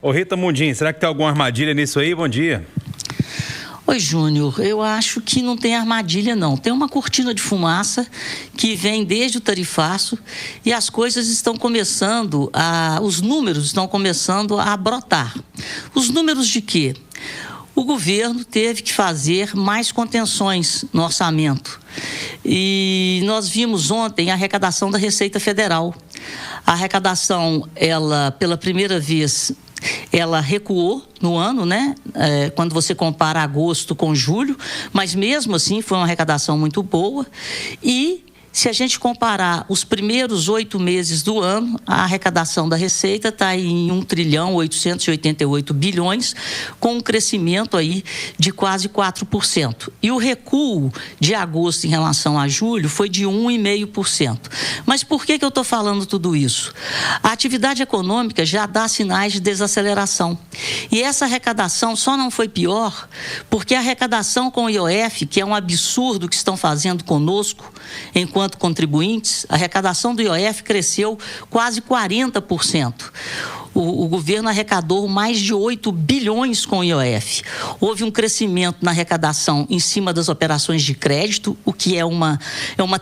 Ô Rita Mundim, será que tem alguma armadilha nisso aí? Bom dia. Oi, Júnior, eu acho que não tem armadilha, não. Tem uma cortina de fumaça que vem desde o tarifaço e as coisas estão começando os números estão começando a brotar. Os números de quê? O governo teve que fazer mais contenções no orçamento. E nós vimos ontem a arrecadação da Receita Federal. A arrecadação, ela, pela primeira vez, ela recuou no ano, né? Quando você compara agosto com julho, mas mesmo assim foi uma arrecadação muito boa. E se a gente comparar os primeiros 8 meses do ano, a arrecadação da Receita está em 1.888 bilhões, com um crescimento aí de quase 4%. E o recuo de agosto em relação a julho foi de 1,5%. Mas por que eu estou falando tudo isso? A atividade econômica já dá sinais de desaceleração. E essa arrecadação só não foi pior porque a arrecadação com o IOF, que é um absurdo que estão fazendo conosco, enquanto contribuintes, a arrecadação do IOF cresceu quase 40%. O governo arrecadou mais de 8 bilhões com o IOF. Houve um crescimento na arrecadação em cima das operações de crédito, o que é uma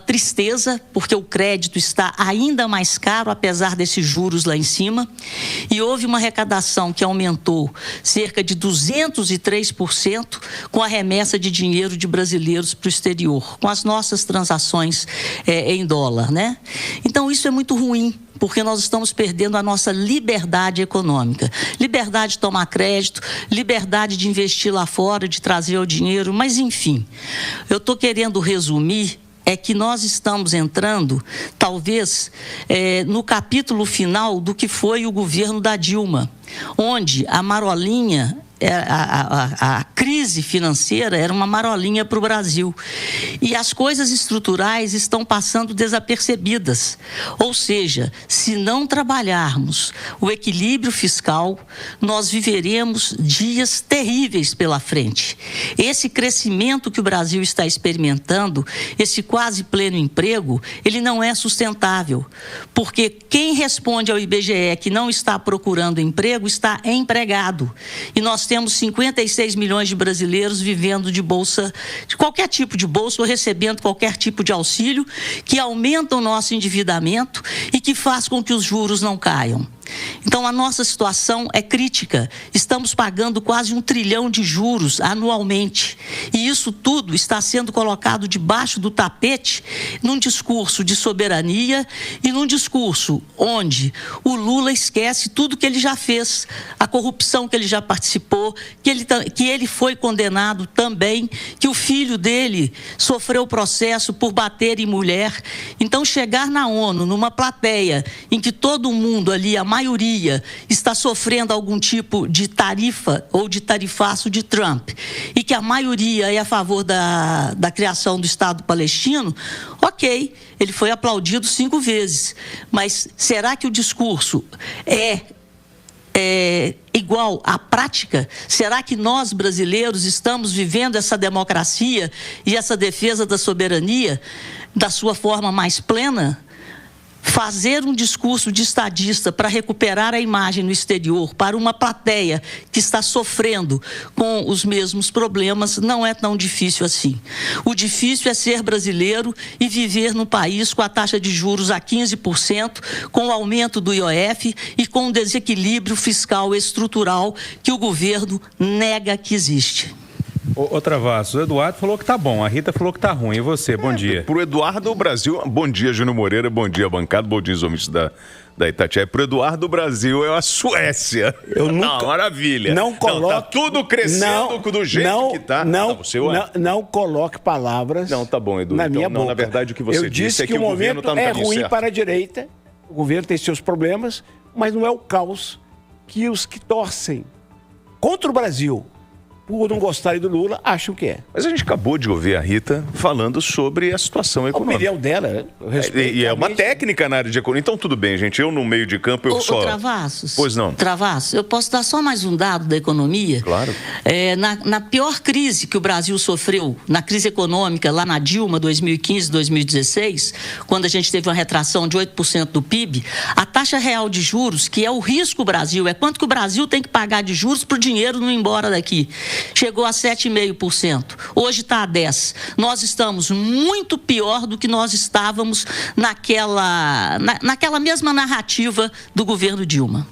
tristeza, porque o crédito está ainda mais caro, apesar desses juros lá em cima. E houve uma arrecadação que aumentou cerca de 203% com a remessa de dinheiro de brasileiros para o exterior, com as nossas transações em dólar, né? Então, isso é muito ruim, porque nós estamos perdendo a nossa liberdade econômica. Liberdade de tomar crédito, liberdade de investir lá fora, de trazer o dinheiro, mas enfim, eu estou querendo resumir que nós estamos entrando, talvez, no capítulo final do que foi o governo da Dilma, onde a marolinha, a crise financeira era uma marolinha para o Brasil. E as coisas estruturais estão passando desapercebidas. Ou seja, se não trabalharmos o equilíbrio fiscal, nós viveremos dias terríveis pela frente. Esse crescimento que o Brasil está experimentando, esse quase pleno emprego, ele não é sustentável. Porque quem responde ao IBGE que não está procurando emprego está empregado. E nós temos 56 milhões de brasileiros vivendo de bolsa, de qualquer tipo de bolsa, ou recebendo qualquer tipo de auxílio, que aumenta o nosso endividamento e que faz com que os juros não caiam. Então, a nossa situação é crítica. Estamos pagando quase 1 trilhão de juros anualmente. E isso tudo está sendo colocado debaixo do tapete num discurso de soberania e num discurso onde o Lula esquece tudo que ele já fez, a corrupção que ele já participou, que ele foi condenado também, que o filho dele sofreu processo por bater em mulher. Então, chegar na ONU, numa plateia em que todo mundo ali, a maioria, está sofrendo algum tipo de tarifa ou de tarifaço de Trump, e que a maioria é a favor da criação do Estado palestino, ok, ele foi aplaudido 5 vezes. Mas será que o discurso é igual à prática? Será que nós, brasileiros, estamos vivendo essa democracia e essa defesa da soberania da sua forma mais plena? Fazer um discurso de estadista para recuperar a imagem no exterior para uma plateia que está sofrendo com os mesmos problemas não é tão difícil assim. O difícil é ser brasileiro e viver no país com a taxa de juros a 15%, com o aumento do IOF e com o desequilíbrio fiscal estrutural que o governo nega que existe. Ô Travassos, o Eduardo falou que tá bom, a Rita falou que tá ruim. E você, bom dia. Pro Eduardo, o Brasil... Bom dia, Júnior Moreira, bom dia, bancada, bom dia, os homens da Itatiaia. Pro Eduardo, o Brasil é a Suécia. Não, maravilha. Não coloque... Tá tudo crescendo do jeito que tá. Não coloque palavras Não, tá bom, Edu. na minha boca. Na verdade, o que você disse é que o governo tá no caminho ruim certo. para a direita, o governo tem seus problemas, mas não é o caos que os que torcem contra o Brasil por não gostarem do Lula, acham que é. Mas a gente acabou de ouvir a Rita falando sobre a situação A econômica. opinião dela, eu respeito. E é uma técnica na área de economia. Então, tudo bem, gente. Eu, no meio de campo, eu só... Travassos. Pois não. Travassos, eu posso dar só mais um dado da economia? Claro. Na pior crise que o Brasil sofreu, na crise econômica, lá na Dilma, 2015, 2016, quando a gente teve uma retração de 8% do PIB, a taxa real de juros, que é o risco Brasil, é quanto que o Brasil tem que pagar de juros para o dinheiro não ir embora daqui, chegou a 7,5%. Hoje está a 10%. Nós estamos muito pior do que nós estávamos naquela mesma narrativa do governo Dilma.